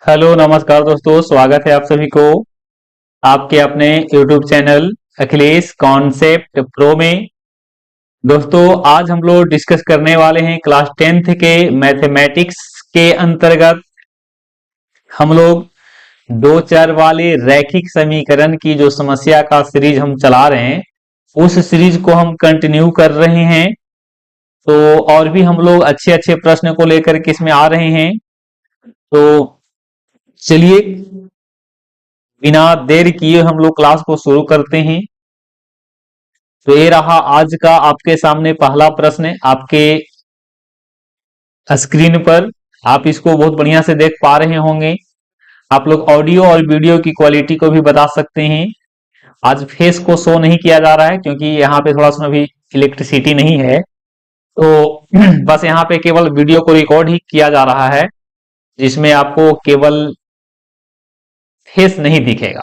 Hello नमस्कार दोस्तों, स्वागत है आप सभी को आपके अपने YouTube channel Akhilesh concept pro में। दोस्तों, आज हम लोग डिस्कस करने वाले हैं क्लास 10th के मैथमेटिक्स के अंतर्गत हम लोग दो चर वाले रैखिक समीकरण की जो समस्या का सीरीज हम चला रहे हैं उस सीरीज को हम कंटिन्यू कर रहे हैं। तो और भी हम लोग अच्छे अच्छे प्रश्न को लेकर के इसमें आ रहे हैं। तो चलिए बिना देर किए हम लोग क्लास को शुरू करते हैं। तो ये रहा आज का आपके सामने पहला प्रश्न आपके स्क्रीन पर। आप इसको बहुत बढ़िया से देख पा रहे होंगे। आप लोग ऑडियो और वीडियो की क्वालिटी को भी बता सकते हैं। आज फेस को शो नहीं किया जा रहा है क्योंकि यहाँ पे थोड़ा सा अभी इलेक्ट्रिसिटी नहीं है। तो बस यहाँ पे केवल वीडियो को रिकॉर्ड ही किया जा रहा है जिसमें आपको केवल फेस नहीं दिखेगा।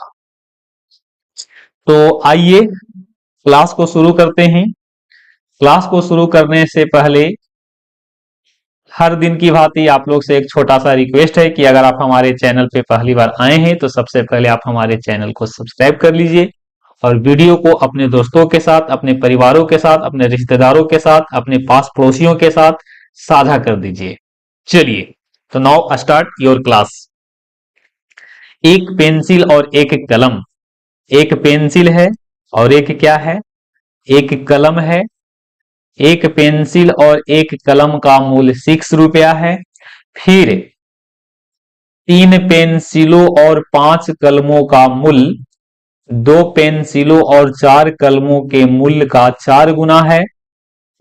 तो आइए क्लास को शुरू करते हैं। क्लास को शुरू करने से पहले हर दिन की भांति आप लोग से एक छोटा सा रिक्वेस्ट है कि अगर आप हमारे चैनल पे पहली बार आए हैं तो सबसे पहले आप हमारे चैनल को सब्सक्राइब कर लीजिए और वीडियो को अपने दोस्तों के साथ, अपने परिवारों के साथ, अपने रिश्तेदारों के साथ, अपने पास पड़ोसियों के साथ साझा कर दीजिए। चलिए, तो नाउ स्टार्ट योर क्लास। एक पेंसिल और एक कलम। एक पेंसिल है और एक क्या है? एक कलम है। एक पेंसिल और एक कलम का मूल्य 6 रुपया है। फिर 3 पेंसिलों और 5 कलमों का मूल्य 2 पेंसिलों और 4 कलमों के मूल्य का 4 गुना है।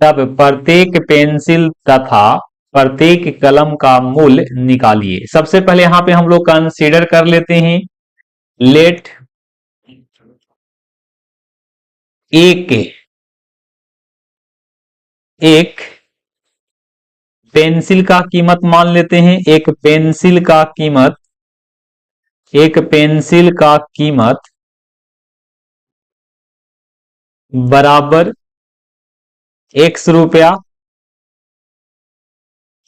तब प्रत्येक पेंसिल तथा प्रत्येक कलम का मूल्य निकालिए। सबसे पहले यहां पे हम लोग कंसीडर कर लेते हैं। लेट एक पेंसिल का कीमत मान लेते हैं। एक पेंसिल का कीमत बराबर x रुपया।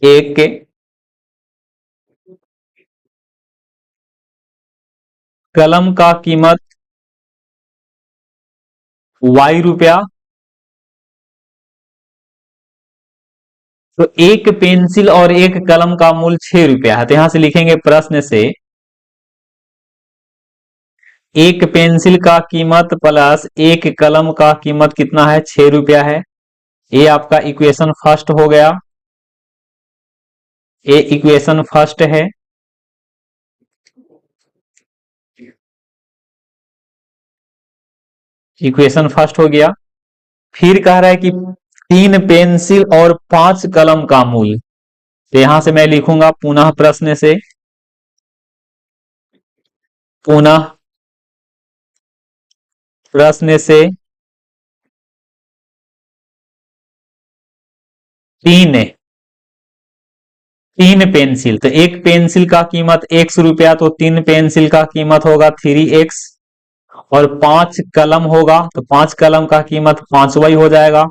एक कलम का कीमत y रुपया। तो एक पेंसिल और एक कलम का मूल्य 6 रुपया है। तो यहां से लिखेंगे प्रश्न से एक पेंसिल का कीमत प्लस एक कलम का कीमत कितना है? 6 रुपया है। ये आपका इक्वेशन फर्स्ट हो गया। ये इक्वेशन फर्स्ट है। इक्वेशन फर्स्ट हो गया। फिर कह रहा है कि 3 पेंसिल और 5 कलम का मूल्य। तो यहां से मैं लिखूंगा पुनः प्रश्न से, पुनः प्रश्न से तीन पेंसिल। तो एक पेंसिल का कीमत 1 रुपया, तो 3 पेंसिल का कीमत होगा 3x। और 5 कलम होगा तो 5 कलम का कीमत 5y हो जाएगा।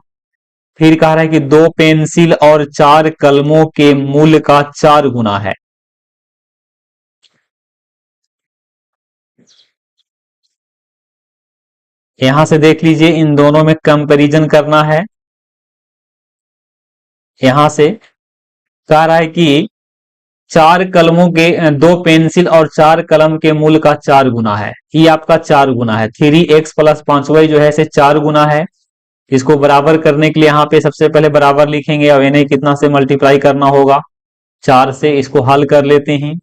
फिर कह रहा है कि 2 पेंसिल और 4 कलमों के मूल्य का 4 गुना है। यहां से देख लीजिए, इन दोनों में कंपैरिजन करना है। यहां से कह रहा है कि 4 कलमों के 2 पेंसिल और 4 कलम के मूल्य का 4 गुना है। ये आपका 4 गुना है। 3x प्लस 5y जो है इसे 4 गुना है। इसको बराबर करने के लिए यहाँ पे सबसे पहले बराबर लिखेंगे और इन्हें कितना से मल्टीप्लाई करना होगा? 4 से। इसको हल कर लेते हैं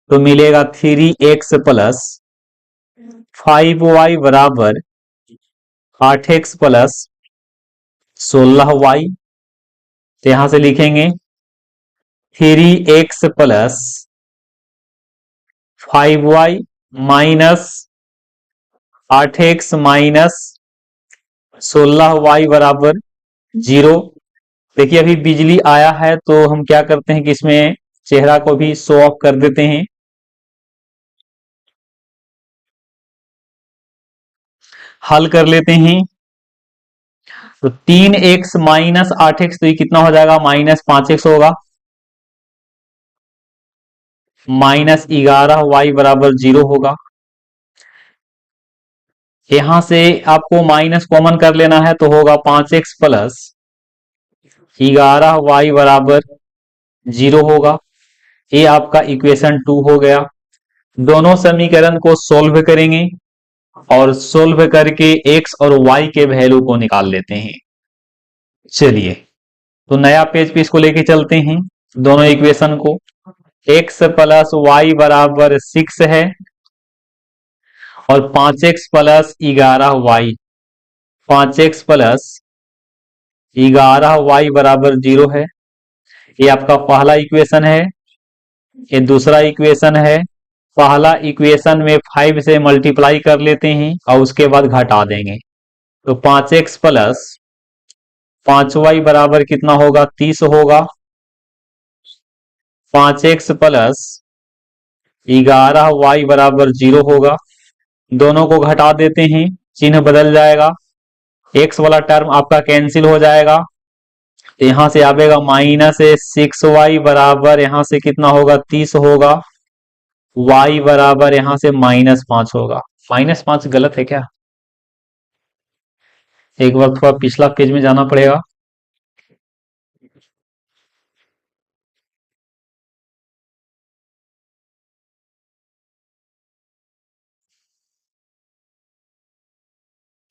तो मिलेगा 3x प्लस 5y बराबर 8x प्लस 16y। तो यहां से लिखेंगे 3x plus 5y minus 8x minus 16y बराबर 0। देखिए अभी बिजली आया है तो हम क्या करते हैं कि इसमें चेहरा को भी शो ऑफ कर देते हैं। हल कर लेते हैं तो 3x माइनस 8x, तो ये कितना हो जाएगा? -5x होगा। माइनस 11y बराबर 0 होगा। यहां से आपको माइनस कॉमन कर लेना है तो होगा 5x प्लस 11y बराबर 0 होगा। ये आपका इक्वेशन 2 हो गया। दोनों समीकरण को सोल्व करेंगे और सोल्व करके x और y के वैल्यू को निकाल लेते हैं। चलिए तो नया पेज पे इसको लेके चलते हैं, दोनों इक्वेशन को। x प्लस वाई बराबर 6 है और 5x plus 11y, 5x plus 11y बराबर 0 है। ये आपका पहला इक्वेशन है। ये दूसरा इक्वेशन है। पहला इक्वेशन में 5 से मल्टीप्लाई कर लेते हैं और उसके बाद घटा देंगे तो 5x प्लस 5y बराबर कितना होगा, 30 होगा। 5x प्लस 11y बराबर 0 होगा। दोनों को घटा देते हैं, चिन्ह बदल जाएगा, x वाला टर्म आपका कैंसिल हो जाएगा। तो यहां से आएगा माइनस 6y बराबर यहां से कितना होगा, 30 होगा। y बराबर यहां से -5 होगा। -5 गलत है क्या? एक बार थोड़ा पिछला पेज में जाना पड़ेगा।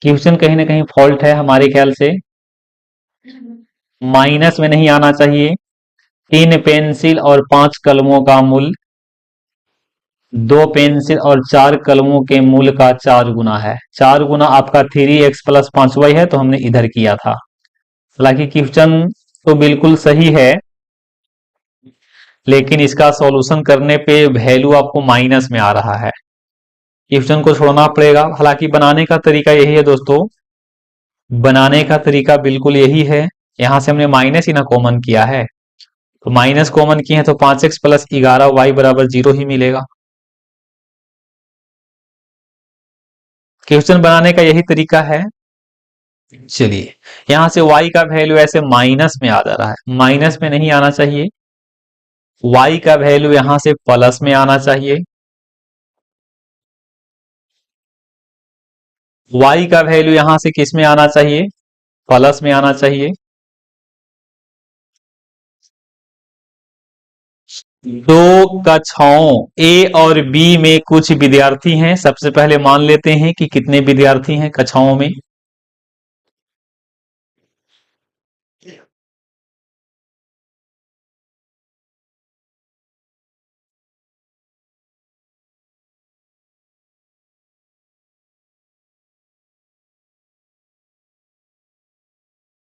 क्वेश्चन कहीं ना कहीं फॉल्ट है हमारे ख्याल से। माइनस में नहीं आना चाहिए। 3 पेंसिल और 5 कलमों का मूल 2 पेंसिल और 4 कलमों के मूल का 4 गुना है। 4 गुना आपका 3x प्लस 5y है, तो हमने इधर किया था। हालांकि क्वेश्चन तो बिल्कुल सही है, लेकिन इसका सॉल्यूशन करने पे वैल्यू आपको माइनस में आ रहा है। क्वेश्चन को छोड़ना पड़ेगा। हालांकि बनाने का तरीका यही है दोस्तों, बनाने का तरीका बिल्कुल यही है। यहां से हमने माइनस ही ना कॉमन किया है, तो माइनस कॉमन किए हैं तो 5x प्लस 11y बराबर 0 ही मिलेगा। क्वेश्चन बनाने का यही तरीका है। चलिए यहां से y का वैल्यू ऐसे माइनस में आ जा रहा है, माइनस में नहीं आना चाहिए। y का वैल्यू यहां से प्लस में आना चाहिए। y का वैल्यू यहां से किस में आना चाहिए, प्लस में आना चाहिए। दो कक्षाओं ए और बी में कुछ विद्यार्थी हैं। सबसे पहले मान लेते हैं कि कितने विद्यार्थी हैं कक्षाओं में।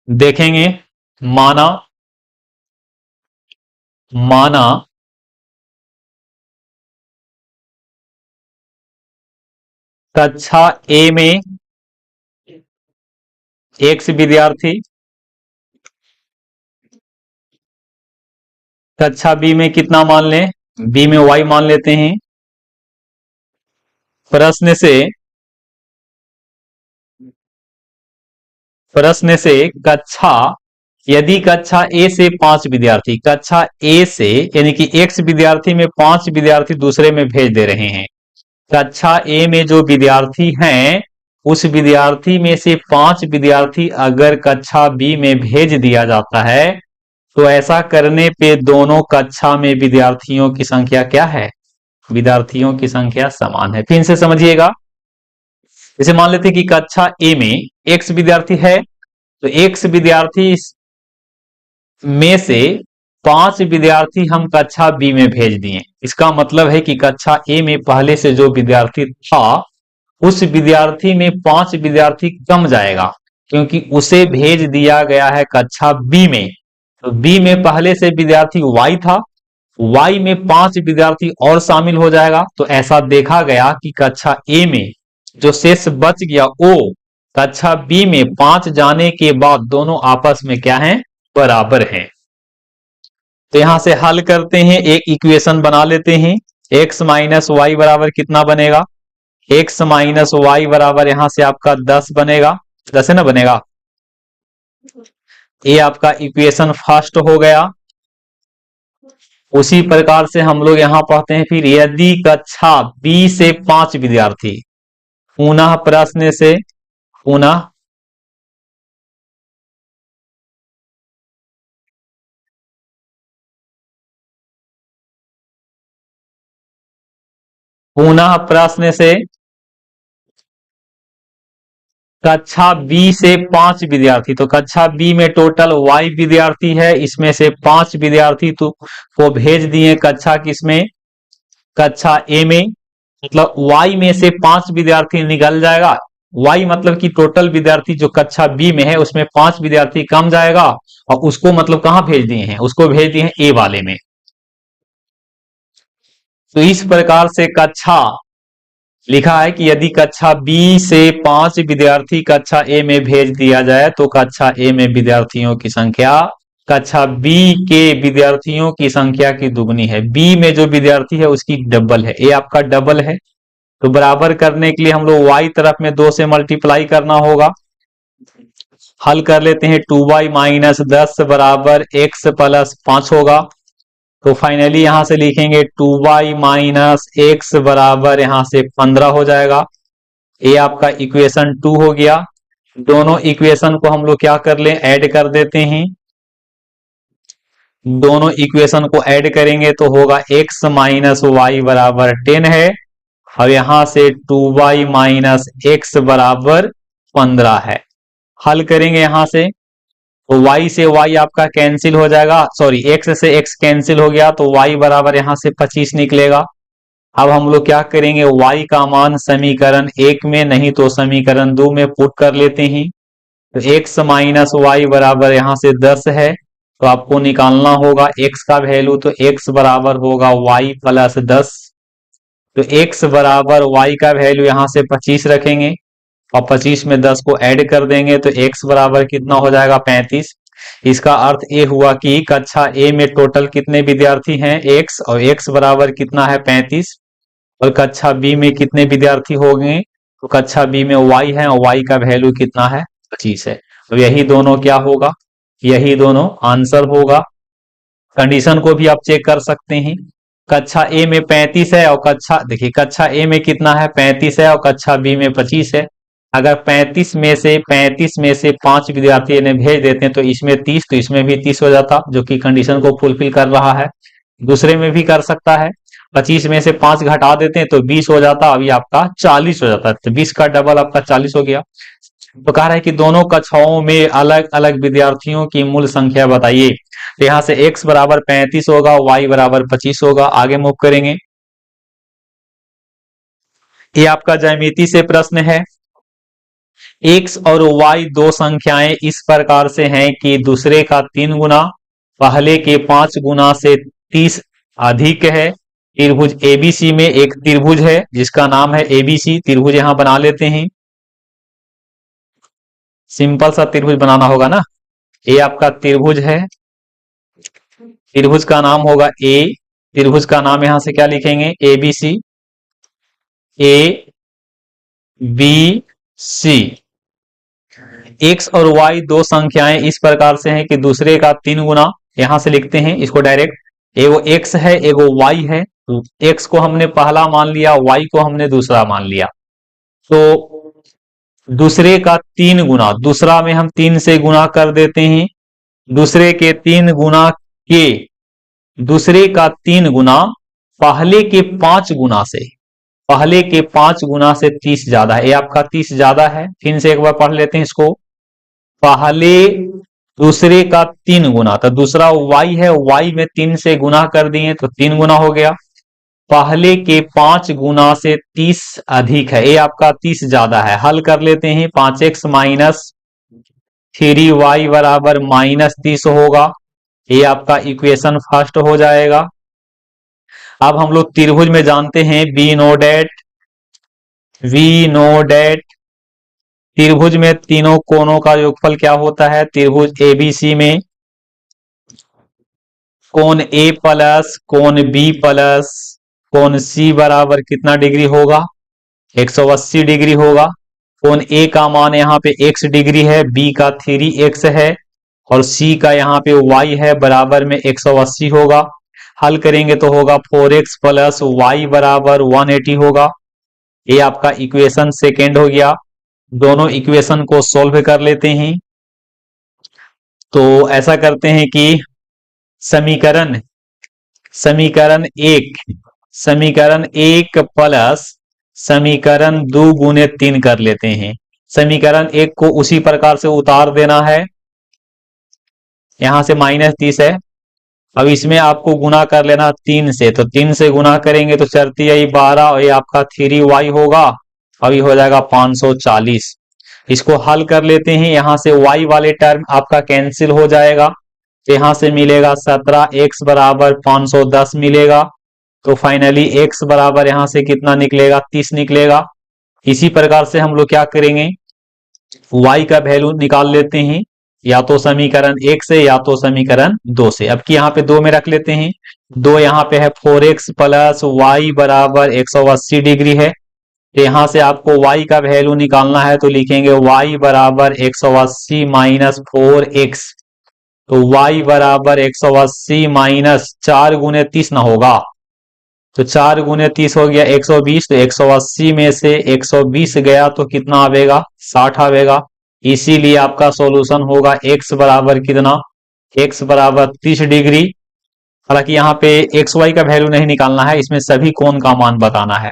देखेंगे। माना माना कक्षा ए में x विद्यार्थी, कक्षा बी में कितना मान लें, बी में y मान लेते हैं। प्रश्न से कक्षा, यदि कक्षा ए से 5 विद्यार्थी, कक्षा ए से यानी कि x विद्यार्थी में 5 विद्यार्थी दूसरे में भेज दे रहे हैं। कक्षा ए में जो विद्यार्थी हैं उस विद्यार्थी में से 5 विद्यार्थी अगर कक्षा बी में भेज दिया जाता है तो ऐसा करने पे दोनों कक्षा में विद्यार्थियों की संख्या क्या है, विद्यार्थियों की संख्या समान है। फिर से समझिएगा। जैसे मान लेते हैं कि कक्षा ए में x विद्यार्थी है, तो x विद्यार्थी में से 5 विद्यार्थी हम कक्षा बी में भेज दिए। इसका मतलब है कि कक्षा ए में पहले से जो विद्यार्थी था उस विद्यार्थी में 5 विद्यार्थी कम जाएगा, क्योंकि उसे भेज दिया गया है कक्षा बी में। तो बी में पहले से विद्यार्थी y था, y में 5 विद्यार्थी और शामिल हो जाएगा। तो ऐसा देखा गया कि कक्षा ए में जो शेष बच गया वो कक्षा बी में 5 जाने के बाद दोनों आपस में क्या है, बराबर हैं। तो यहां से हल करते हैं, एक इक्वेशन बना लेते हैं। x माइनस वाई बराबर कितना बनेगा, x माइनस वाई बराबर यहां से आपका 10 बनेगा, 10 है ना बनेगा। ये आपका इक्वेशन फर्स्ट हो गया। उसी प्रकार से हम लोग यहां पढ़ते हैं फिर यदि कक्षा बी से 5 विद्यार्थी, पुनः प्रश्न से पुनः पुनः प्रश्न से कक्षा बी से 5 विद्यार्थी, तो कक्षा बी में टोटल y विद्यार्थी है, इसमें से 5 विद्यार्थी तो को भेज दिए कक्षा किसमें, कक्षा ए में। मतलब y में से 5 विद्यार्थी निकल जाएगा। y मतलब कि टोटल विद्यार्थी जो कक्षा बी में है उसमें 5 विद्यार्थी कम जाएगा, और उसको मतलब कहाँ भेज दिए हैं, उसको भेज दिए हैं ए वाले में। तो इस प्रकार से कक्षा लिखा है कि यदि कक्षा बी से 5 विद्यार्थी कक्षा ए में भेज दिया जाए तो कक्षा ए में विद्यार्थियों की संख्या कक्षा बी के विद्यार्थियों की संख्या की दुगनी है। बी में जो विद्यार्थी है उसकी डबल है, ए आपका डबल है। तो बराबर करने के लिए हम लोग y तरफ में 2 से मल्टीप्लाई करना होगा। हल कर लेते हैं, 2y माइनस 10 बराबर x प्लस 5 होगा। तो फाइनली यहां से लिखेंगे 2y माइनस एक्स बराबर यहां से 15 हो जाएगा। ये आपका इक्वेशन 2 हो गया। दोनों इक्वेशन को हम लोग क्या कर लें, ऐड कर देते हैं। दोनों इक्वेशन को ऐड करेंगे तो होगा x माइनस वाई बराबर 10 है, और यहां से 2y माइनस एक्स बराबर 15 है। हल करेंगे यहां से तो y से y आपका कैंसिल हो जाएगा, सॉरी x से x कैंसिल हो गया, तो y बराबर यहां से 25 निकलेगा। अब हम लोग क्या करेंगे, y का मान समीकरण 1 में नहीं तो समीकरण 2 में पुट कर लेते हैं। तो x माइनस वाई बराबर यहां से 10 है, तो आपको निकालना होगा x का वैल्यू, तो x बराबर होगा y प्लस 10। तो x बराबर y का वैल्यू यहां से 25 रखेंगे, और 25 में 10 को ऐड कर देंगे तो x बराबर कितना हो जाएगा, 35। इसका अर्थ ये हुआ कि कक्षा ए में टोटल कितने विद्यार्थी हैं, x, और x बराबर कितना है, 35। और कक्षा बी में कितने विद्यार्थी होंगे, तो कक्षा बी में y है, और y का वैल्यू कितना है, 25 है। तो यही दोनों क्या होगा, यही दोनों आंसर होगा। कंडीशन को भी आप चेक कर सकते हैं। कक्षा ए में 35 है, और कक्षा देखिए कक्षा ए में कितना है, 35 है, और कक्षा बी में 25 है। अगर 35 में से 5 विद्यार्थी इन्हें भेज देते हैं तो इसमें 30, तो इसमें भी 30 हो जाता, जो कि कंडीशन को फुलफिल कर रहा है। दूसरे में भी कर सकता है, 25 में से 5 घटा देते हैं तो 20 हो जाता, अभी आपका 40 हो जाता है। तो 20 का डबल आपका 40 हो गया। तो कह रहा है कि दोनों कक्षाओं में अलग अलग विद्यार्थियों की मूल संख्या बताइए। तो यहां से x बराबर 35 होगा, y बराबर 25 होगा। आगे मूव करेंगे। ये आपका ज्यामिति से प्रश्न है। x और y दो संख्याएं इस प्रकार से हैं कि दूसरे का 3 गुना, पहले के 5 गुना से 30 अधिक है। त्रिभुज एबीसी में एक त्रिभुज है जिसका नाम है एबीसी। त्रिभुज यहां बना लेते हैं, सिंपल सा त्रिभुज बनाना होगा ना। ये आपका त्रिभुज है, त्रिभुज का नाम होगा ए। त्रिभुज का नाम यहां से क्या लिखेंगे, A B C, A B C. X और वाई दो संख्याएं इस प्रकार से हैं कि दूसरे का 3 गुना, यहां से लिखते हैं इसको डायरेक्ट। एगो एक्स है, एगो वाई है। तो एक्स को हमने पहला मान लिया, वाई को हमने दूसरा मान लिया। तो दूसरे का 3 गुना, दूसरा में हम 3 से गुना कर देते हैं। दूसरे के 3 गुना के, दूसरे का 3 गुना पहले के 5 गुना से, पहले के 5 गुना से 30 ज्यादा है। ये आपका 30 ज्यादा है। फिर से एक बार पढ़ लेते हैं इसको। पहले दूसरे का 3 गुना, तो दूसरा y है, y में 3 से गुना कर दिए तो 3 गुना हो गया। पहले के 5 गुना से 30 अधिक है, ये आपका 30 ज्यादा है। हल कर लेते हैं, 5x माइनस 3y बराबर माइनस 30 होगा। ये आपका इक्वेशन फर्स्ट हो जाएगा। अब हम लोग त्रिभुज में जानते हैं वी नो डेट त्रिभुज में तीनों कोणों का योगफल क्या होता है। त्रिभुज एबीसी में कोण ए प्लस कोण बी प्लस कोण सी बराबर कितना डिग्री होगा, 180 डिग्री होगा। कोण ए का मान यहाँ पे x डिग्री है, बी का 3x है, और सी का यहाँ पे y है, बराबर में 180 होगा। हल करेंगे तो होगा 4x प्लस वाई बराबर 180 होगा। ये आपका इक्वेशन सेकेंड हो गया। दोनों इक्वेशन को सोल्व कर लेते हैं। तो ऐसा करते हैं कि समीकरण समीकरण एक प्लस समीकरण 2 गुने 3 कर लेते हैं। समीकरण एक को उसी प्रकार से उतार देना है, यहां से -30 है। अब इसमें आपको गुना कर लेना 3 से, तो 3 से गुना करेंगे तो 4×3 = 12 और ये आपका 3y होगा। अभी हो जाएगा 540। इसको हल कर लेते हैं, यहां से y वाले टर्म आपका कैंसिल हो जाएगा, तो यहां से मिलेगा 17x बराबर 510 मिलेगा। तो फाइनली x बराबर यहां से कितना निकलेगा, 30 निकलेगा। इसी प्रकार से हम लोग क्या करेंगे, y का वैल्यू निकाल लेते हैं, या तो समीकरण 1 से या तो समीकरण 2 से। अब की यहाँ पे 2 में रख लेते हैं। 2 यहाँ पे है 4x प्लस वाई बराबर 180 डिग्री है। तो यहां से आपको y का वैल्यू निकालना है, तो लिखेंगे y बराबर 180 माइनस 4x। तो y बराबर 180 माइनस 4×30 ना होगा, तो 4×30 हो गया 120। तो 180 में से 120 गया तो कितना आवेगा, 60 आवेगा। इसीलिए आपका सॉल्यूशन होगा x बराबर कितना, x बराबर 30 डिग्री। हालांकि यहाँ पे एक्स वाई का वैल्यू नहीं निकालना है, इसमें सभी कोण का मान बताना है।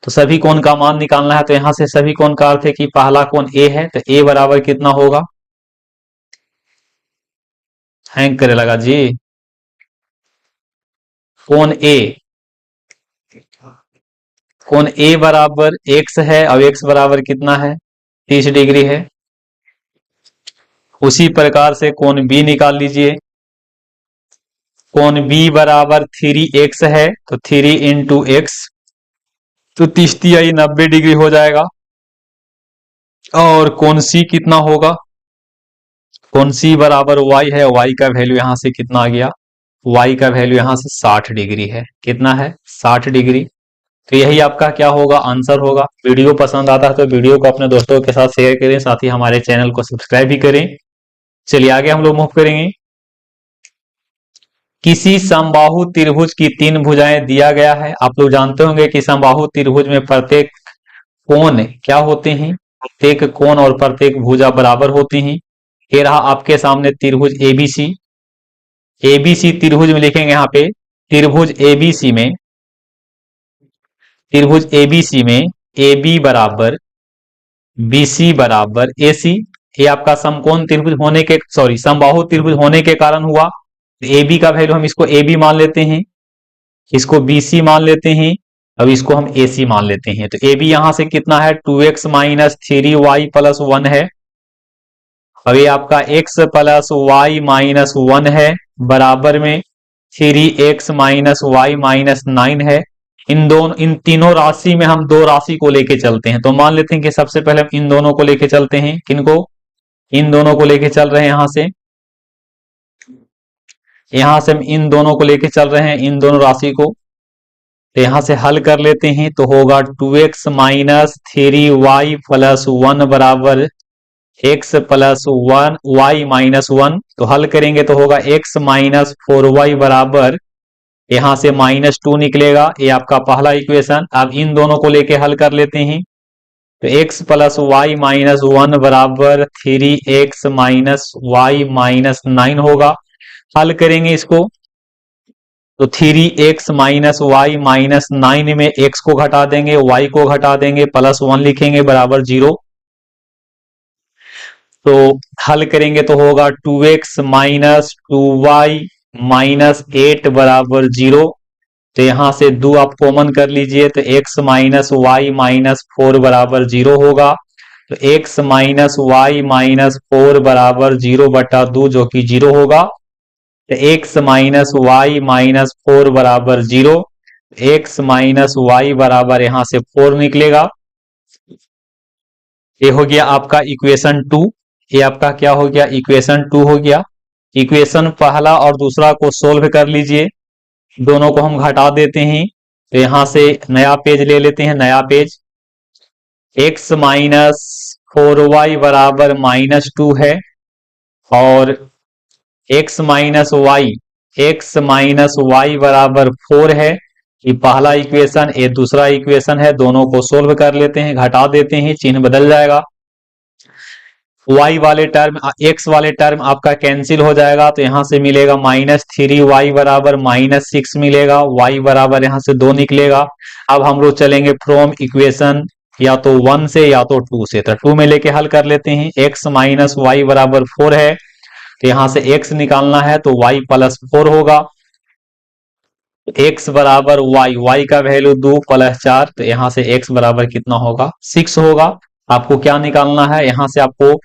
तो सभी कोण का मान निकालना है, तो यहां से सभी कोण का अर्थ है कि पहला कोण ए है, तो ए बराबर कितना होगा, हैंग करे लगा जी। कोण ए बराबर x है, अब x बराबर कितना है, 30 डिग्री है। उसी प्रकार से कोण बी निकाल लीजिए। कोण बी बराबर 3x है, तो 3 इंटू एक्स, तो 30 90 डिग्री हो जाएगा। और कोण सी कितना होगा, कोण सी बराबर y है, y का वैल्यू यहां से कितना आ गया, y का वैल्यू यहां से 60 डिग्री है। कितना है, 60 डिग्री। तो यही आपका क्या होगा, आंसर होगा। वीडियो पसंद आता है तो वीडियो को अपने दोस्तों के साथ शेयर करें, साथ ही हमारे चैनल को सब्सक्राइब भी करें। चलिए आगे हम लोग मूव करेंगे। किसी समबाहु त्रिभुज की 3 भुजाएं दिया गया है। आप लोग जानते होंगे कि समबाहु त्रिभुज में प्रत्येक कोण क्या होते हैं, प्रत्येक कोण और प्रत्येक भुजा बराबर होती हैं। ये रहा आपके सामने त्रिभुज एबीसी। एबीसी त्रिभुज में लिखेंगे यहाँ पे, त्रिभुज एबीसी में ए बी बराबर बी सी बराबर ए सी। ये आपका समकोण त्रिभुज होने के, सॉरी समबाहु त्रिभुज होने के कारण हुआ। ए बी का वैल्यू हम इसको ए बी मान लेते हैं, इसको बी सी मान लेते हैं, अब इसको हम ए सी मान लेते हैं। तो ए बी यहां से कितना है, 2x माइनस 3y प्लस 1 है। अब ये आपका x प्लस वाई माइनस 1 है, बराबर में 3x माइनस वाई माइनस 9 है। इन तीनों राशि में हम दो राशि को लेके चलते हैं, तो मान लेते हैं कि सबसे पहले हम इन दोनों को लेके चलते हैं। किनको, इन दोनों को लेके चल रहे हैं, यहां से हम इन दोनों को लेके चल रहे हैं, इन दोनों राशि को। तो यहां से हल कर लेते हैं, तो होगा 2x माइनस 3y प्लस 1 बराबर x प्लस 1 y माइनस 1। तो हल करेंगे तो होगा x माइनस 4y बराबर, यहां से -2 निकलेगा। ये आपका पहला इक्वेशन। अब इन दोनों को लेके हल कर लेते हैं, तो x प्लस वाई माइनस 1 बराबर 3x माइनस वाई माइनस 9 होगा। हल करेंगे इसको, तो 3x माइनस वाई माइनस 9 में x को घटा देंगे, y को घटा देंगे, प्लस 1 लिखेंगे बराबर 0। तो हल करेंगे तो होगा 2x माइनस 2y माइनस 8 बराबर 0। तो यहां से 2 आप कॉमन कर लीजिए, तो x माइनस वाई माइनस 4 बराबर 0 होगा। तो x माइनस वाई माइनस 4 बराबर 0/2 जो कि 0 होगा। तो x माइनस वाई माइनस 4 बराबर 0, x माइनस वाई बराबर यहां से 4 निकलेगा। ये हो गया आपका इक्वेशन 2। ये आपका क्या हो गया, इक्वेशन 2 हो गया। इक्वेशन पहला और दूसरा को सोल्व कर लीजिए, दोनों को हम घटा देते हैं। तो यहां से नया पेज ले लेते हैं, नया पेज। x माइनस 4y बराबर -2 है, और x minus Y x minus Y बराबर 4 है। ये पहला इक्वेशन, ये दूसरा इक्वेशन है, दोनों को सोल्व कर लेते हैं, घटा देते हैं, चिन्ह बदल जाएगा। y वाले टर्म x वाले टर्म आपका कैंसिल हो जाएगा, तो यहां से मिलेगा -3y बराबर -6 मिलेगा, y बराबर यहां से 2 निकलेगा। अब हम लोग चलेंगे फ्रॉम इक्वेशन या तो 1 से या तो 2 से, तो 2 में लेके हल कर लेते हैं। x माइनस वाई बराबर 4 है, तो यहां से x निकालना है तो y प्लस 4 होगा। x बराबर y का वैल्यू 2 प्लस 4, तो यहां से x बराबर कितना होगा 6 होगा। आपको क्या निकालना है, यहां से आपको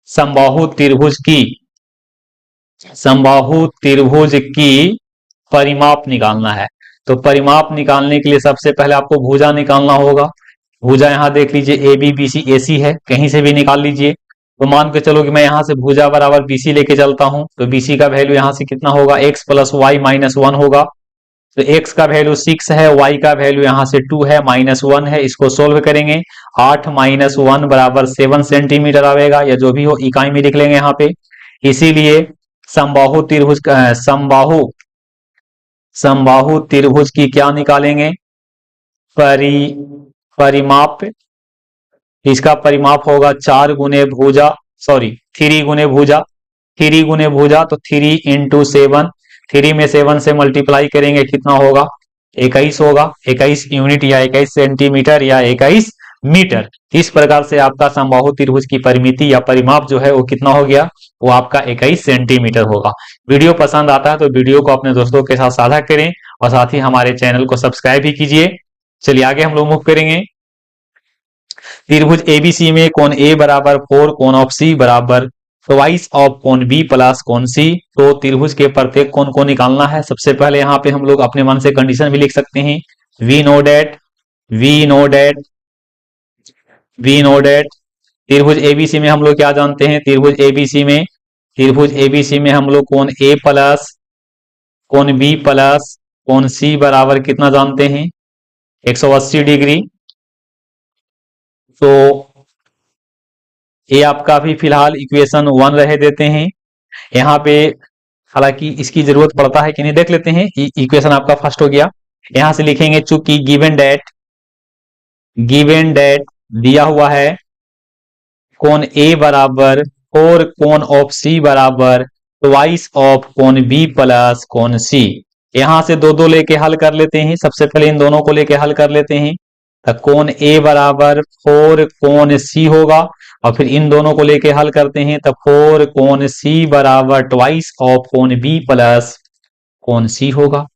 समबाहु त्रिभुज की परिमाप निकालना है। तो परिमाप निकालने के लिए सबसे पहले आपको भुजा निकालना होगा। भुजा यहां देख लीजिए ए बी बी सी ए सी है, कहीं से भी निकाल लीजिए। तो मान के चलो कि मैं यहां से भुजा बराबर बीसी लेके चलता हूं, तो बीसी का वैल्यू यहां से कितना होगा, x प्लस वाई माइनस 1 होगा। तो x का वैल्यू 6 है, y का वैल्यू यहां से 2 है, -1 है, इसको सोल्व करेंगे। 8 माइनस 1 बराबर 7 सेंटीमीटर आएगा, या जो भी हो इकाई में लिख लेंगे यहाँ पे। इसीलिए समबाहु त्रिभुज समबाहु त्रिभुज की क्या निकालेंगे, परिमाप। इसका परिमाप होगा 4 गुने भुजा, सॉरी 3 गुने भुजा, 3 गुने भुजा, तो 3 इंटू 7, 3 में 7 से मल्टीप्लाई करेंगे, कितना होगा 21 होगा, 21 यूनिट या 21 सेंटीमीटर या 21 मीटर। इस प्रकार से आपका समबाहु त्रिभुज की परिमिति या परिमाप जो है वो कितना हो गया, वो आपका 21 सेंटीमीटर होगा। वीडियो पसंद आता है तो वीडियो को अपने दोस्तों के साथ साझा करें, और साथ ही हमारे चैनल को सब्सक्राइब भी कीजिए। चलिए आगे हम लोग मूव करेंगे। त्रिभुज एबीसी में कोण ए बराबर 4, कोण ऑफ सी बराबर ट्वाइस ऑफ कोण बी प्लस कोण सी। तो त्रिभुज के प्रत्येक कोण को निकालना है। सबसे पहले यहाँ पे हम लोग अपने मन से कंडीशन भी लिख सकते हैं। वी नो डेट त्रिभुज एबीसी में हम लोग क्या जानते हैं, त्रिभुज एबीसी में हम लोग कोण ए प्लस कोण बी प्लस कोण सी बराबर कितना जानते हैं, 180 डिग्री। तो ये आपका भी फिलहाल इक्वेशन 1 रह देते हैं। यहाँ पे हालांकि इसकी जरूरत पड़ता है कि नहीं देख लेते हैं। इक्वेशन आपका फर्स्ट हो गया। यहां से लिखेंगे चूंकि गिवन डेट दिया हुआ है कोण ए बराबर 4, कोण ऑफ सी बराबर ट्वाइस ऑफ कोण बी प्लस कोण सी। यहां से दो लेके हल कर लेते हैं। सबसे पहले इन दोनों को लेके हल कर लेते हैं। तो कोण ए बराबर 4 कोण सी होगा, और फिर इन दोनों को लेके हल करते हैं तो 4 कोण सी बराबर ट्वाइस ऑफ कोण बी प्लस कोण सी होगा।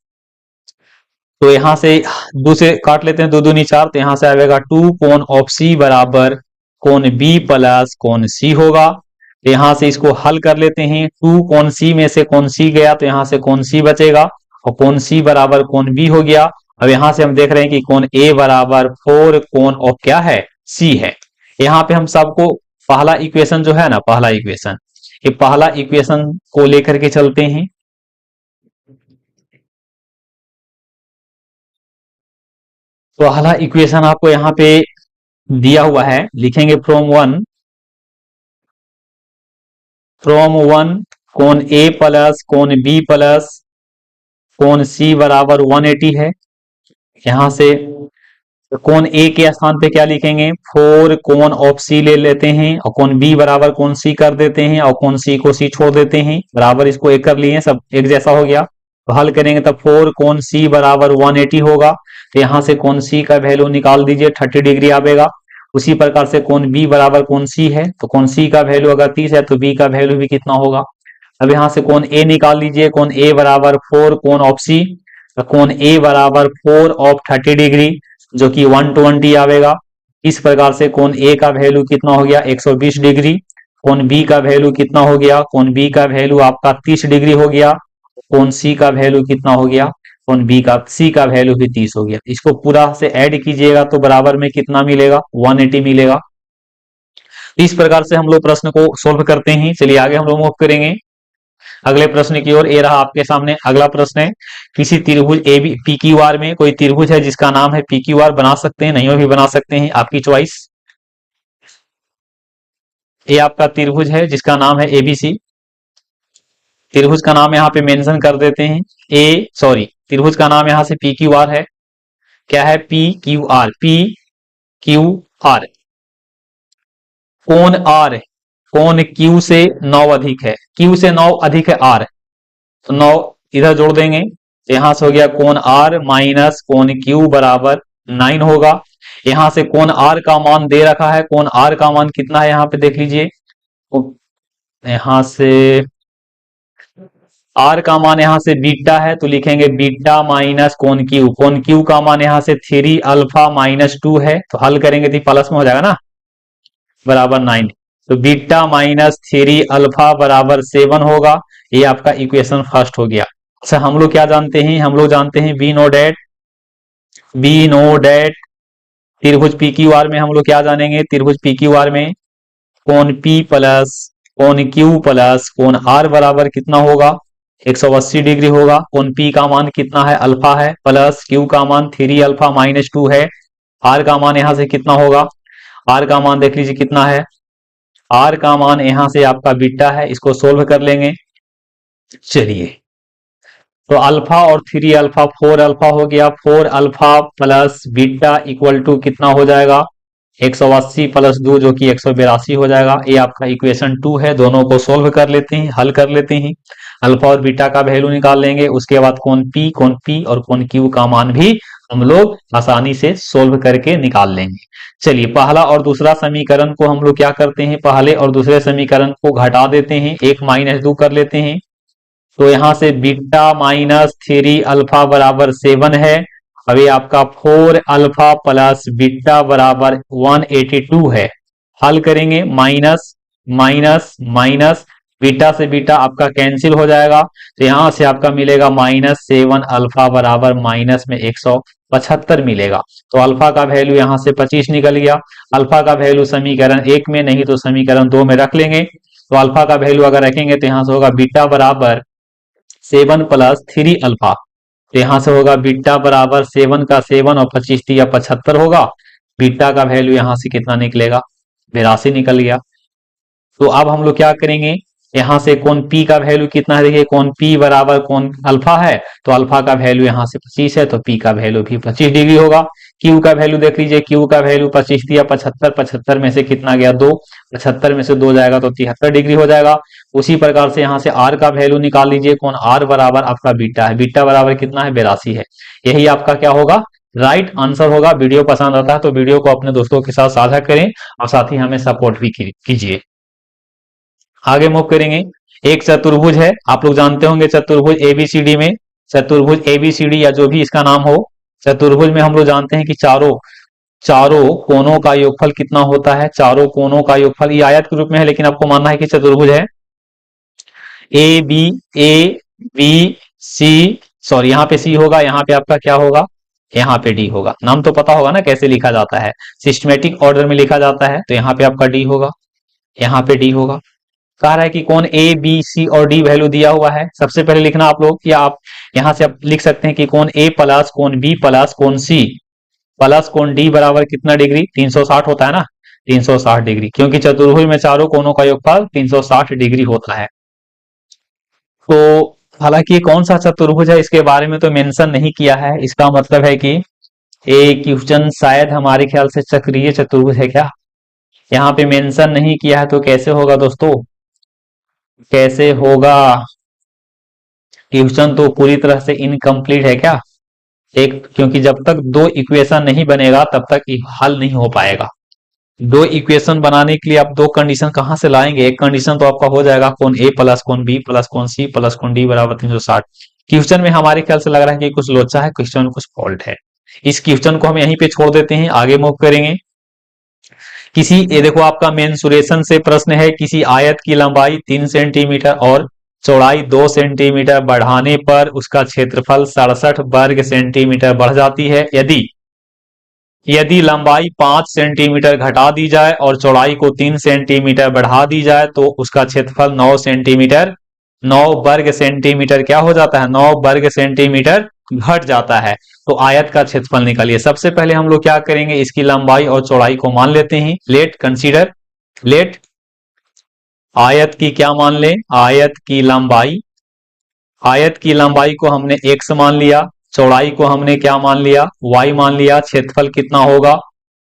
तो यहां से 2 से काट लेते हैं, 2 दूनी 4, तो यहां से आएगा 2 कोण ऑफ सी बराबर कोण बी प्लस कोण सी होगा। तो यहां से इसको हल कर लेते हैं। 2 कोण सी में से कोण सी गया, तो यहां से कोण सी बचेगा, और कोण सी बराबर कोण बी हो गया। अब यहां से हम देख रहे हैं कि कोण ए बराबर 4 कोण ऑफ क्या है, सी है। यहाँ पे हम सबको पहला इक्वेशन जो है ना, पहला इक्वेशन को लेकर के चलते हैं। तो पहला इक्वेशन आपको यहाँ पे दिया हुआ है, लिखेंगे फ्रॉम वन कोण ए प्लस कोण बी प्लस कोण सी बराबर 180 है। यहां से कोण ए के स्थान पे क्या लिखेंगे, 4 कोण ऑफ सी ले लेते हैं, और कोण बी बराबर कोण सी कर देते हैं, और कोण सी को सी छोड़ देते हैं, बराबर इसको एक कर लिए, सब एक जैसा हो गया। तो हल करेंगे तब 4 कोण सी बराबर 180 होगा। तो यहां से कोण सी का वैल्यू निकाल दीजिए, 30 डिग्री आएगा। उसी प्रकार से कोण बी बराबर कोण सी है, तो कोण सी का वैल्यू अगर 30 है तो बी का वैल्यू भी कितना होगा। अब यहां से कोण ए निकाल लीजिए, कोण ए बराबर 4 कोण ऑफ सी, तो कोण ए बराबर 4 ऑफ 30 डिग्री, जो कि 120 आवेगा। इस प्रकार से कोण ए का वैल्यू कितना हो गया, 120 डिग्री। कोण बी का वैल्यू कितना हो गया, कोण बी का वैल्यू आपका 30 डिग्री हो गया। कोण सी का वैल्यू कितना हो गया, कोण बी का सी का वैल्यू भी 30 हो गया। इसको पूरा से ऐड कीजिएगा तो बराबर में कितना मिलेगा, 180 मिलेगा। इस प्रकार से हम लोग प्रश्न को सोल्व करते हैं। चलिए आगे हम लोग मूव करेंगे अगले प्रश्न की ओर। ये रहा आपके सामने अगला प्रश्न है, किसी त्रिभुज A B P Q R में कोई त्रिभुज है जिसका नाम है पी क्यू आर, बना सकते हैं, नहीं भी बना सकते हैं, आपकी चॉइस। ये आपका त्रिभुज है जिसका नाम है एबीसी। त्रिभुज का नाम यहाँ पे मेंशन कर देते हैं। त्रिभुज का नाम यहाँ से पी क्यू आर है। क्या है? P Q are, P Q are. कोण आर, कोण क्यू से 9 अधिक है, क्यू से 9 अधिक है आर, तो 9 इधर जोड़ देंगे, तो यहां से हो गया कोण आर माइनस कोण क्यू बराबर 9 होगा। यहां से कोण आर का मान दे रखा है, कोण आर का मान कितना है यहाँ पे देख लीजिए। यहां से आर का मान यहां से बीटा है, तो लिखेंगे बीटा माइनस कोण क्यू, कोण क्यू का मान यहां से 3 अल्फा माइनस 2 है, तो हल करेंगे तो प्लस में हो जाएगा ना, बराबर 9। तो बीटा माइनस 3 अल्फा बराबर 7 होगा। ये आपका इक्वेशन फर्स्ट हो गया। अच्छा, हम लोग क्या जानते हैं? हम लोग जानते हैं बी नो डेट त्रिभुज पी क्यू आर में हम लोग क्या जानेंगे? त्रिभुज पी क्यू आर में कोण पी प्लस कोण क्यू प्लस कोण आर बराबर कितना होगा? 180 डिग्री होगा। कोण पी का मान कितना है? अल्फा है, प्लस क्यू का मान 3 अल्फा माइनस 2 है। आर का मान यहां से कितना होगा? आर का मान देख लीजिए कितना है। आर का मान यहां से आपका बीटा है, इसको सोल्व कर लेंगे। चलिए, तो अल्फा और 3 अल्फा 4 अल्फा हो गया। 4 alpha plus beta equal to कितना हो जाएगा? 180 प्लस 2 जो कि 182 हो जाएगा। ये आपका इक्वेशन 2 है। दोनों को सोल्व कर लेते हैं, हल कर लेते हैं। अल्फा और बीटा का वैल्यू निकाल लेंगे। उसके बाद कोण पी और कोण क्यू का मान भी हम लोग आसानी से सोल्व करके निकाल लेंगे। चलिए, पहला और दूसरा समीकरण को हम लोग क्या करते हैं? पहले और दूसरे समीकरण को घटा देते हैं, 1 माइनस 2 कर लेते हैं। तो यहां से बीटा माइनस 3 अल्फा बराबर 7 है। अभी आपका 4 अल्फा प्लस बीटा बराबर 182 है। हल करेंगे, माइनस माइनस माइनस, बीटा से बीटा आपका कैंसिल हो जाएगा, तो यहां से आपका मिलेगा माइनस 7 अल्फा बराबर माइनस में 175 मिलेगा। तो अल्फा का वैल्यू यहां से 25 निकल गया। अल्फा का वैल्यू समीकरण 1 में नहीं तो समीकरण 2 में रख लेंगे। तो अल्फा का वैल्यू अगर रखेंगे तो यहां से होगा बीटा बराबर 7 प्लस 3 अल्फा, तो यहां से होगा बीटा बराबर 7 का 7 और 25 दिया 75 होगा। बीटा का वैल्यू यहां से कितना निकलेगा? 82 निकल गया। तो अब हम लोग क्या करेंगे? यहां से कोण पी का वैल्यू कितना है? देखिए, कोण पी बराबर कोण अल्फा है, तो अल्फा का वैल्यू यहां से 25 है, तो पी का वैल्यू भी 25 डिग्री होगा। क्यू का वैल्यू देख लीजिए, क्यू का वैल्यू 25 दिया 75, 75 में से कितना गया? 2, 75 में से 2 जाएगा तो 73 डिग्री हो जाएगा। उसी प्रकार से यहां से आर का वैल्यू निकाल लीजिए। कोण आर बराबर आपका बीटा है, बीटा बराबर कितना है? 82 है। यही आपका क्या होगा? राइट आंसर होगा। वीडियो पसंद आता है तो वीडियो को अपने दोस्तों के साथ साझा करें और साथ ही हमें सपोर्ट भी कीजिए। आगे मूव करेंगे। एक चतुर्भुज है, आप लोग जानते होंगे चतुर्भुज एबीसीडी में, चतुर्भुज एबीसीडी या जो भी इसका नाम हो, चतुर्भुज में हम लोग जानते हैं कि चारों चारों कोनों का योगफल कितना होता है? चारों कोनों का योगफल, ये आयत के रूप में है लेकिन आपको मानना है कि चतुर्भुज है। ए बी सी, यहाँ पे सी होगा, यहाँ पे आपका क्या होगा? यहाँ पे डी होगा। नाम तो पता होगा ना कैसे लिखा जाता है, सिस्टमेटिक ऑर्डर में लिखा जाता है। तो यहाँ पे आपका डी होगा, यहाँ पे डी होगा। कह रहा है कि कौन ए बी सी और डी वैल्यू दिया हुआ है। सबसे पहले लिखना आप लोग, या आप यहां से आप लिख सकते हैं कि कौन ए प्लस कौन बी प्लस कौन सी प्लस कौन डी बराबर कितना डिग्री? 360 होता है ना, 360 डिग्री, क्योंकि चतुर्भुज में चारों कोनों का योगफल 360 डिग्री होता है। तो हालांकि ये कौन सा चतुर्भुज है इसके बारे में तो मेंशन नहीं किया है। इसका मतलब है कि ये क्वेश्चन शायद हमारे ख्याल से चक्रीय चतुर्भुज है क्या? यहाँ पे मेंशन नहीं किया है, तो कैसे होगा दोस्तों? कैसे होगा? क्वेश्चन तो पूरी तरह से इनकम्प्लीट है क्या? एक, क्योंकि जब तक दो इक्वेशन नहीं बनेगा तब तक हल नहीं हो पाएगा। दो इक्वेशन बनाने के लिए आप दो कंडीशन कहां से लाएंगे? एक कंडीशन तो आपका हो जाएगा कौन ए प्लस कौन बी प्लस कौन सी प्लस कौन डी बराबर 360। क्वेश्चन में हमारे ख्याल से लग रहा है कि कुछ लोचा है, क्वेश्चन में कुछ फॉल्ट है। इस क्वेश्चन को हम यहीं पे छोड़ देते हैं, आगे मूव करेंगे। ये देखो आपका मेंसुरेशन से प्रश्न है, किसी आयत की लंबाई 3 सेंटीमीटर और चौड़ाई 2 सेंटीमीटर बढ़ाने पर उसका क्षेत्रफल 67 वर्ग सेंटीमीटर बढ़ जाती है। यदि यदि लंबाई 5 सेंटीमीटर घटा दी जाए और चौड़ाई को 3 सेंटीमीटर बढ़ा दी जाए तो उसका क्षेत्रफल 9 सेंटीमीटर 9 वर्ग सेंटीमीटर क्या हो जाता है? 9 वर्ग सेंटीमीटर घट जाता है। तो आयत का क्षेत्रफल निकालिए। सबसे पहले हम लोग क्या करेंगे? इसकी लंबाई और चौड़ाई को मान लेते हैं। लेट आयत की क्या मान लें? आयत की लंबाई आयत की लंबाई को हमने x मान लिया, चौड़ाई को हमने क्या मान लिया, y मान लिया। क्षेत्रफल कितना होगा,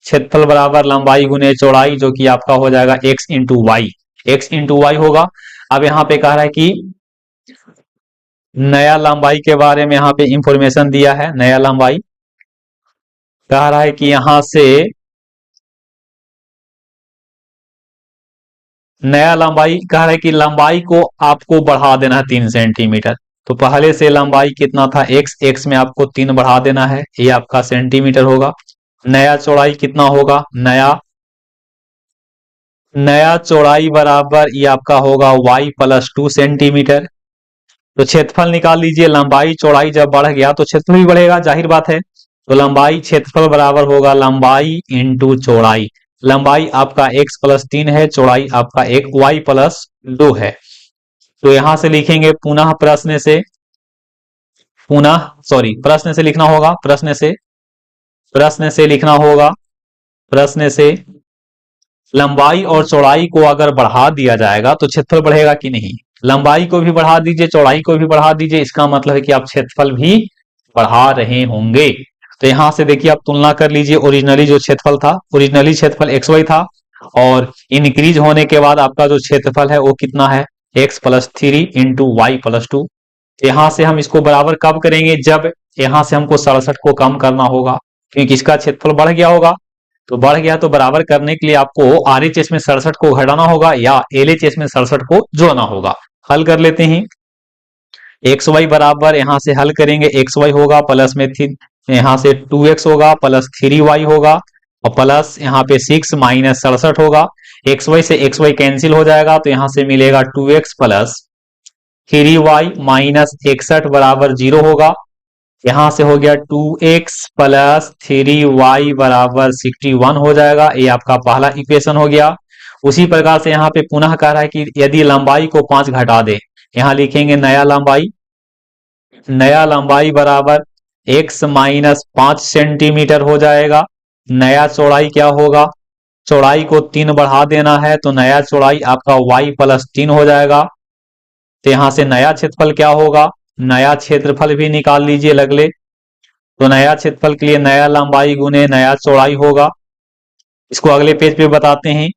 क्षेत्रफल बराबर लंबाई गुने चौड़ाई, जो कि आपका हो जाएगा x into Y, x into Y होगा। अब यहाँ पे कह रहा है कि नया लंबाई के बारे में यहाँ पे इंफॉर्मेशन दिया है। नया लंबाई कह रहा है कि यहां से नया लंबाई कह रहा है कि लंबाई को आपको बढ़ा देना है 3 सेंटीमीटर। तो पहले से लंबाई कितना था x में आपको 3 बढ़ा देना है, ये आपका सेंटीमीटर होगा। नया चौड़ाई कितना होगा, नया चौड़ाई बराबर ये आपका होगा y प्लस 2 सेंटीमीटर। तो क्षेत्रफल निकाल लीजिए, लंबाई चौड़ाई जब बढ़ गया तो क्षेत्रफल भी बढ़ेगा, जाहिर बात है। तो लंबाई क्षेत्रफल बराबर होगा लंबाई इंटू चौड़ाई। लंबाई आपका x प्लस 3 है, चौड़ाई आपका एक y प्लस 2 है। तो यहां से लिखेंगे पुनः प्रश्न से लिखना होगा, प्रश्न से लिखना होगा, प्रश्न से लंबाई और चौड़ाई को अगर बढ़ा दिया जाएगा तो क्षेत्रफल बढ़ेगा कि नहीं। लंबाई को भी बढ़ा दीजिए, चौड़ाई को भी बढ़ा दीजिए, इसका मतलब है कि आप क्षेत्रफल भी बढ़ा रहे होंगे। तो यहां से देखिए आप तुलना कर लीजिए, ओरिजिनली जो क्षेत्रफल था, ओरिजिनली क्षेत्रफल एक्स वाई था, और इंक्रीज होने के बाद आपका जो क्षेत्रफल है वो कितना है, x plus 3 into Y plus 2। यहां से हम इसको बराबर कब करेंगे, जब यहां से हमको 67 को कम करना होगा, क्योंकि इसका क्षेत्रफल बढ़ गया होगा। तो बढ़ गया तो बराबर करने के लिए आपको RHS में 67 को घटाना होगा या LHS में 67 को जोड़ना होगा। हल कर लेते हैं। एक्स वाई बराबर यहां से हल करेंगे, एक्स वाई होगा प्लस में यहां से 2x होगा प्लस 3y होगा, और प्लस यहाँ पे 6 माइनस 67 होगा। एक्स वाई से एक्स वाई कैंसिल हो जाएगा, तो यहां से मिलेगा 2x प्लस 3y माइनस 61 बराबर 0 होगा। यहां से हो गया 2x प्लस 3y बराबर 61 हो जाएगा। ये आपका पहला इक्वेशन हो गया। उसी प्रकार से यहाँ पे पुनः कह रहा है कि यदि लंबाई को 5 घटा दे, यहां लिखेंगे नया लंबाई बराबर x माइनस 5 सेंटीमीटर हो जाएगा। नया चौड़ाई क्या होगा, चौड़ाई को 3 बढ़ा देना है, तो नया चौड़ाई आपका y प्लस 3 हो जाएगा। तो यहां से नया क्षेत्रफल क्या होगा, नया क्षेत्रफल भी निकाल लीजिए लगले। तो नया क्षेत्रफल के लिए नया लंबाई गुने नया चौड़ाई होगा। इसको अगले पेज पे बताते हैं,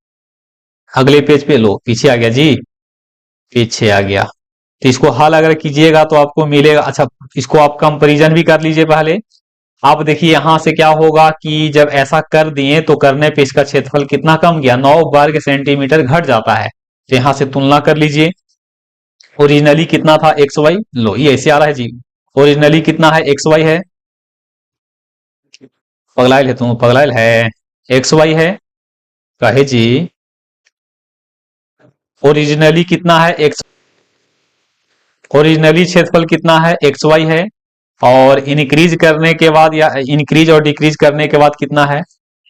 अगले पेज पे लो, पीछे आ गया जी, पीछे आ गया। तो इसको हल अगर कीजिएगा तो आपको मिलेगा। अच्छा, इसको आप कंपैरिजन भी कर लीजिए पहले। आप देखिए यहां से क्या होगा कि जब ऐसा कर दिए तो करने पे इसका क्षेत्रफल कितना कम गया, 9 वर्ग सेंटीमीटर घट जाता है। तो यहां से तुलना कर लीजिए, ओरिजिनली कितना था एक्स वाई, लो ये ऐसे आ रहा है जी, ओरिजिनली कितना है एक्स वाई है, पगलाइल है तुम, पगलाइल है, एक्स वाई है कहे जी, ओरिजिनली कितना है एक्स, ओरिजिनली क्षेत्रफल कितना है एक्स वाई है, और इंक्रीज करने के बाद या इंक्रीज और डिक्रीज करने के बाद कितना है,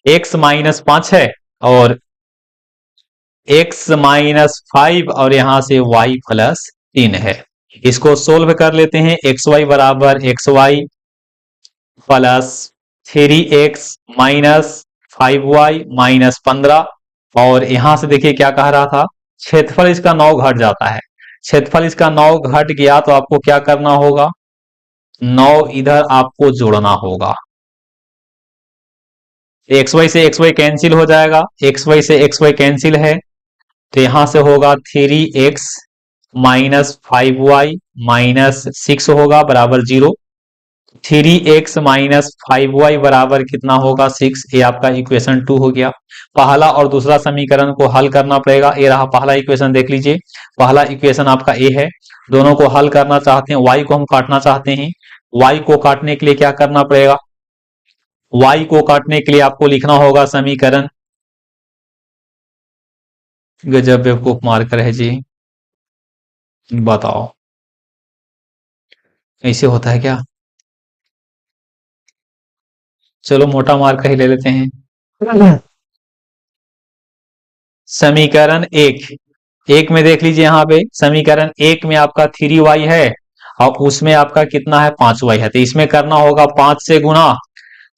x माइनस 5 है और x माइनस 5, और यहां से y प्लस 3 है। इसको सोल्व कर लेते हैं, एक्स वाई बराबर X Y plus 3x minus 5y minus 15, और यहां से देखिए क्या कह रहा था, क्षेत्रफल इसका 9 घट जाता है। क्षेत्रफल इसका 9 घट गया तो आपको क्या करना होगा, 9 इधर आपको जोड़ना होगा। एक्स वाई से एक्स वाई कैंसिल हो जाएगा, एक्स वाई से एक्स वाई कैंसिल है, तो यहां से होगा 3x माइनस 5y माइनस 6 होगा बराबर 0। 3x माइनस 5y बराबर कितना होगा 6, ये आपका इक्वेशन 2 हो गया। पहला और दूसरा समीकरण को हल करना पड़ेगा। ये रहा पहला इक्वेशन, देख लीजिए पहला इक्वेशन आपका ए है। दोनों को हल करना चाहते हैं, y को हम काटना चाहते हैं। y को काटने के लिए क्या करना पड़ेगा, y को काटने के लिए आपको लिखना होगा समीकरण, गजब बेवकूफ मार्कर है जी, बताओ ऐसे होता है क्या। चलो मोटा मार्कर ही ले लेते हैं। समीकरण एक में देख लीजिए, यहाँ पे समीकरण 1 में आपका 3y है और उसमें आपका कितना है 5y है, तो इसमें करना होगा 5 से गुना,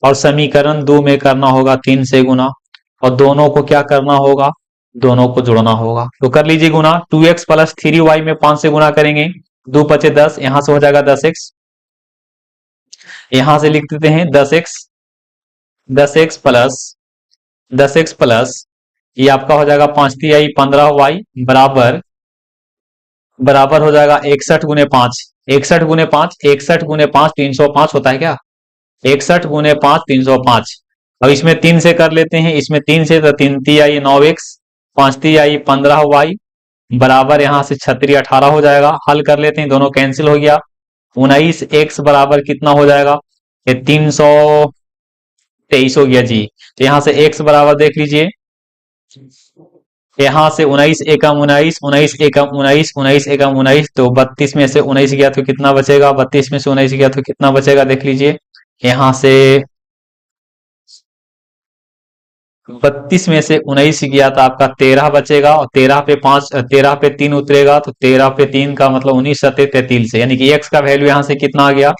और समीकरण 2 में करना होगा 3 से गुना, और दोनों को क्या करना होगा, दोनों को जोड़ना होगा। तो कर लीजिए गुना, 2x प्लस 3y में 5 से गुना करेंगे 2 पचे 10, यहां से हो जाएगा 10x, यहां से लिख देते हैं 10x, 10x plus 10x plus ये आपका हो जाएगा 5 तिहाई 15y बराबर बराबर हो जाएगा 61 गुने 5, 61 गुने 5, 61 गुने 5 305 होता है क्या? 61 गुने 5 305। अब इसमें 3 से कर लेते हैं, इसमें 3 से तो 3 तिहाई 9x, 5 तिहाई 15y बराबर यहां से 36 18 हो जाएगा। हल कर लेते हैं, दोनों कैंसिल हो गया। 19x बराबर कितना हो जाएगा? ये 323 हो गया जी। तो यहां से x बराबर देख लीजिए, यहां से 19 एकम 19, 19 एकम 19, 19 एकम 19, तो 32 में से 19 गया तो कितना बचेगा? 32 में से 19 गया तो कितना बचेगा देख लीजिए। यहां से 32 में से 19 गया तो आपका 13 बचेगा, और 13 पे 5 13 पे 3 उतरेगा, तो 13 पे 3 का मतलब 19 सत्ते 33 से, यानी कि x का वैल्यू यहां से कितना आ गया?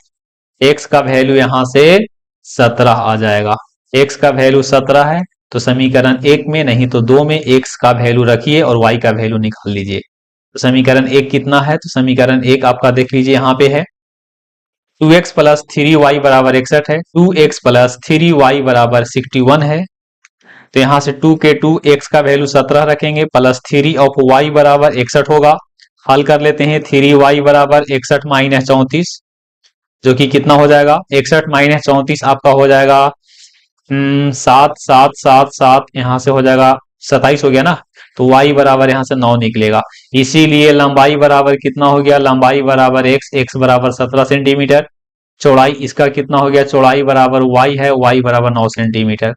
x का वैल्यू यहां से 17 आ जाएगा। x का वैल्यू 17 है, तो समीकरण 1 में नहीं तो 2 में x का वैल्यू रखिए और y का वैल्यू निकाल लीजिए। तो समीकरण 1 कितना है? तो समीकरण 1 आपका देख लीजिए यहां पे है 2x प्लस 3y बराबर 61 है, 2x प्लस 3y बराबर 61 है। तो यहां से 2 के 2 x का वैल्यू 17 रखेंगे प्लस 3 ऑफ y बराबर 61 होगा। हल कर लेते हैं, 3y बराबर 61 माइनस 34, जो कि कितना हो जाएगा? 61 माइनस 34 आपका हो जाएगा 7 7 7 7, यहां से हो जाएगा 27 हो गया ना, तो y बराबर यहां से 9 निकलेगा। इसीलिए लंबाई बराबर कितना हो गया? लंबाई बराबर x बराबर 17 सेंटीमीटर। चौड़ाई इसका कितना हो गया? चौड़ाई बराबर y है, y बराबर 9 सेंटीमीटर।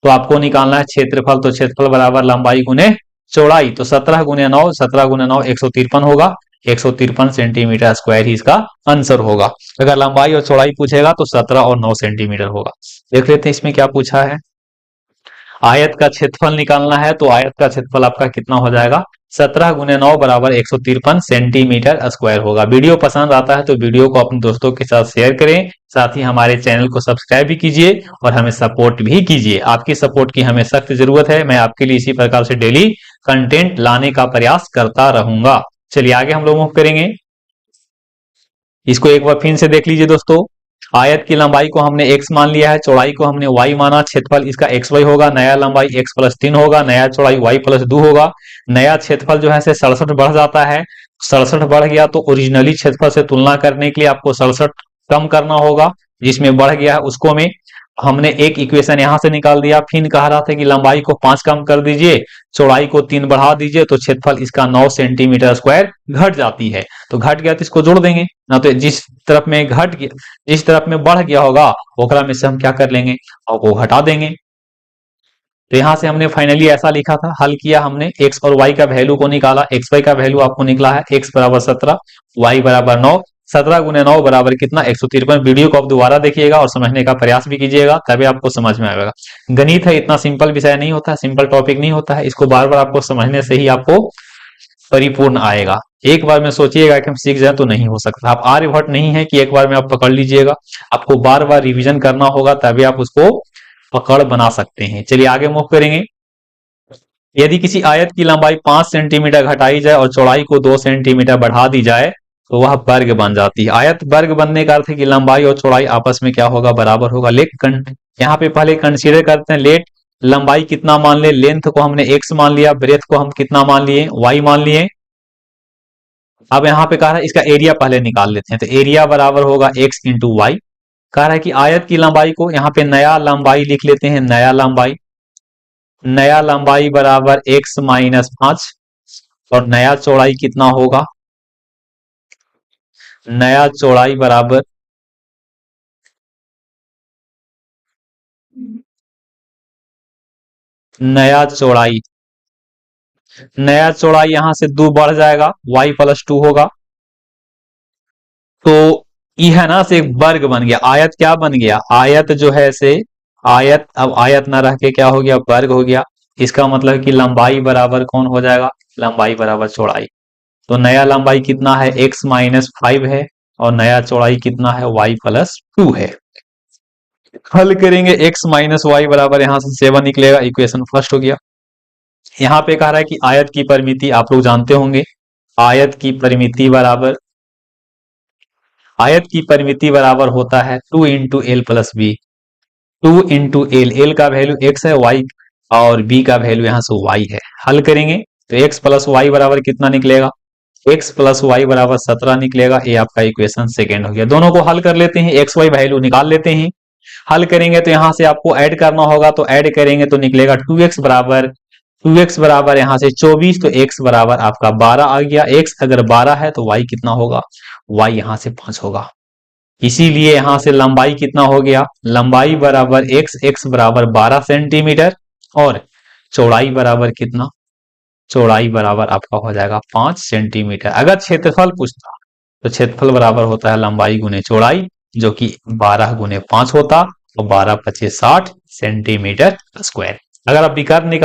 तो आपको निकालना है क्षेत्रफल, तो क्षेत्रफल बराबर लंबाई गुने चौड़ाई, तो 17 गुने 9, 17 गुने 9 153 होगा, 153 सेंटीमीटर स्क्वायर ही इसका आंसर होगा। अगर लंबाई और चौड़ाई पूछेगा तो 17 और 9 सेंटीमीटर होगा। देख लेते हैं इसमें क्या पूछा है। आयत का क्षेत्रफल निकालना है, तो आयत का क्षेत्रफल आपका कितना हो जाएगा? 17 गुने 9 बराबर 153 सेंटीमीटर स्क्वायर होगा। वीडियो पसंद आता है तो वीडियो को अपने दोस्तों के साथ शेयर करें, साथ ही हमारे चैनल को सब्सक्राइब भी कीजिए और हमें सपोर्ट भी कीजिए। आपकी सपोर्ट की हमें सख्त जरूरत है। मैं आपके लिए इसी प्रकार से डेली कंटेंट लाने का प्रयास करता रहूंगा। चलिए आगे हम लोग मूव करेंगे। इसको एक बार फिर से देख लीजिए दोस्तों। आयत की लंबाई को हमने x मान लिया है, चौड़ाई को हमने y माना, क्षेत्रफल इसका xy होगा, नया लंबाई x प्लस 3 होगा, नया चौड़ाई y प्लस 2 होगा। नया क्षेत्रफल जो है 67 बढ़ जाता है, 67 बढ़ गया तो ओरिजिनली क्षेत्रफल से तुलना करने के लिए आपको 67 कम करना होगा, जिसमें बढ़ गया है उसको में हमने एक इक्वेशन यहां से निकाल दिया। फिर कह रहा था कि लंबाई को 5 कम कर दीजिए, चौड़ाई को 3 बढ़ा दीजिए, तो क्षेत्रफल इसका 9 सेंटीमीटर स्क्वायर घट जाती है। तो घट गया तो इसको जोड़ देंगे ना, तो जिस तरफ में घट गया, जिस तरफ में बढ़ गया होगा ओकरा में से हम क्या कर लेंगे और वो हटा देंगे। तो यहां से हमने फाइनली ऐसा लिखा था, हल किया हमने, एक्स और वाई का वैल्यू को निकाला। एक्स वाई का वैल्यू आपको निकला है एक्स बराबर 17, वाई बराबर 9, 17 गुने 9 बराबर कितना? 153। वीडियो को आप दोबारा देखिएगा और समझने का प्रयास भी कीजिएगा, तभी आपको समझ में आएगा। गणित है, इतना सिंपल विषय नहीं होता है, सिंपल टॉपिक नहीं होता है, इसको बार बार आपको समझने से ही आपको परिपूर्ण आएगा। एक बार में सोचिएगा कि हम सीख जाए तो नहीं हो सकता। आप आर्यभट्ट नहीं है कि एक बार में आप पकड़ लीजिएगा, आपको बार बार रिवीजन करना होगा, तभी आप उसको पकड़ बना सकते हैं। चलिए आगे मूव करेंगे। यदि किसी आयत की लंबाई 5 सेंटीमीटर घटाई जाए और चौड़ाई को 2 सेंटीमीटर बढ़ा दी जाए तो वह वर्ग बन जाती है। आयत वर्ग बनने का अर्थ है कि लंबाई और चौड़ाई आपस में क्या होगा? बराबर होगा। लेकिन यहाँ पे पहले कंसीडर करते हैं, लेट लंबाई कितना मान ले? लेंथ को हमने x मान लिया, ब्रेथ को हम कितना मान लिए? y मान लिए। अब यहाँ पे कह रहा है इसका एरिया पहले निकाल लेते हैं, तो एरिया बराबर होगा x इंटू वाई। कह रहा है कि आयत की लंबाई को यहाँ पे नया लंबाई लिख लेते हैं, नया लंबाई, नया लंबाई बराबर x माइनस 5, और नया चौड़ाई कितना होगा? नया चौड़ाई बराबर नया चौड़ाई, नया चौड़ाई यहां से 2 बढ़ जाएगा, y प्लस 2 होगा। तो यह है ना से एक वर्ग बन गया। आयत क्या बन गया? आयत जो है से आयत, अब आयत ना रह के क्या हो गया? वर्ग हो गया। इसका मतलब कि लंबाई बराबर कौन हो जाएगा? लंबाई बराबर चौड़ाई। तो नया लंबाई कितना है? x माइनस 5 है, और नया चौड़ाई कितना है? y प्लस 2 है। हल करेंगे, x माइनस वाई बराबर यहां से 7 निकलेगा, इक्वेशन फर्स्ट हो गया। यहाँ पे कह रहा है कि आयत की परिमिति आप लोग जानते होंगे, आयत की परिमिति बराबर आयत की परिमिति बराबर होता है 2 into L plus B. 2 into L, L का वैल्यू एक्स है, वाई और बी का वैल्यू यहां से वाई है। हल करेंगे तो एक्स प्लस वाई बराबर कितना निकलेगा, एक्स प्लस वाई बराबर 17 निकलेगा। ये आपका इक्वेशन सेकेंड हो गया। दोनों को हल कर लेते हैं, एक्स वाई वैल्यू निकाल लेते हैं। हल करेंगे तो यहां से आपको ऐड करना होगा, तो ऐड करेंगे तो निकलेगा 2x बराबर यहां से 24, तो x बराबर आपका 12 आ गया। x अगर 12 है तो y कितना होगा, y यहां से 5 होगा। इसीलिए यहां से लंबाई कितना हो गया, लंबाई बराबर x बराबर 12 सेंटीमीटर और चौड़ाई बराबर कितना, चौड़ाई बराबर आपका हो जाएगा 5 सेंटीमीटर। अगर क्षेत्रफल पूछता तो क्षेत्रफल बराबर होता है लंबाई गुने चौड़ाई, जो कि 12 गुने 5 होता, और 12 × 5 = 60 सेंटीमीटर स्क्वायर। अगर आप विकर्ण निकाल